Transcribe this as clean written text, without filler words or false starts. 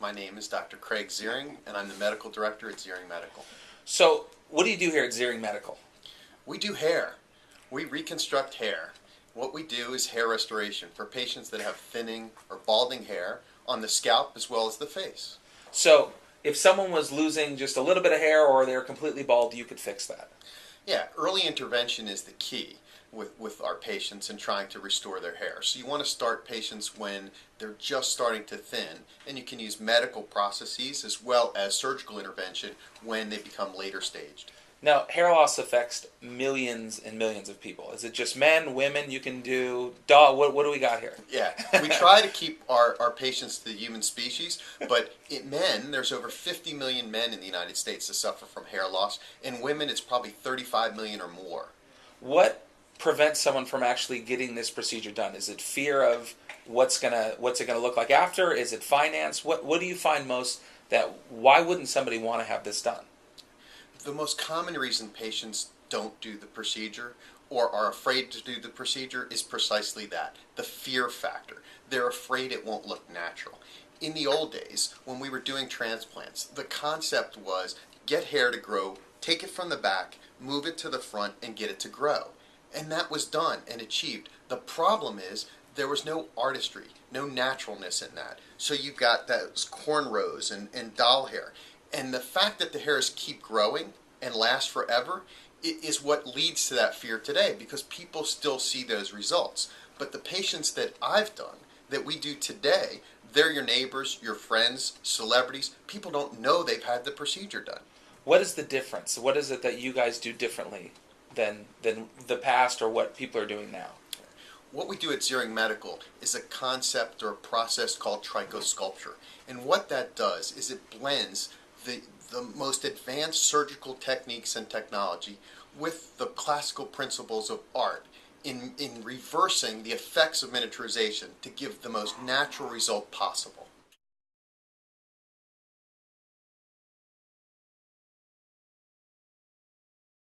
My name is Dr. Craig Ziering, and I'm the Medical Director at Ziering Medical. So, what do you do here at Ziering Medical? We do hair. We reconstruct hair. What we do is hair restoration for patients that have thinning or balding hair on the scalp as well as the face. So, if someone was losing just a little bit of hair or they're completely bald, you could fix that? Yeah, early intervention is the key with our patients in trying to restore their hair. So you want to start patients when they're just starting to thin, and you can use medical processes as well as surgical intervention when they become later staged. Now, hair loss affects millions and millions of people. Is it just men, women, you can do, dog? What do we got here? Yeah, we try to keep our patients to the human species, but in men, there's over 50 million men in the United States that suffer from hair loss. In women, it's probably 35 million or more. What prevents someone from actually getting this procedure done? Is it fear of what's it gonna look like after? Is it finance? What do you find most that why wouldn't somebody want to have this done? The most common reason patients don't do the procedure or are afraid to do the procedure is precisely that, the fear factor. They're afraid it won't look natural. In the old days, when we were doing transplants, the concept was get hair to grow, take it from the back, move it to the front, and get it to grow. And that was done and achieved. The problem is there was no artistry, no naturalness in that. So you've got those cornrows and doll hair. And the fact that the hairs keep growing and last forever is what leads to that fear today, because people still see those results. But the patients that I've done, that we do today, they're your neighbors, your friends, celebrities. People don't know they've had the procedure done. What is the difference? What is it that you guys do differently than the past or what people are doing now? What we do at Ziering Medical is a concept or a process called trichosculpture. And what that does is it blends the most advanced surgical techniques and technology with the classical principles of art in reversing the effects of miniaturization to give the most natural result possible.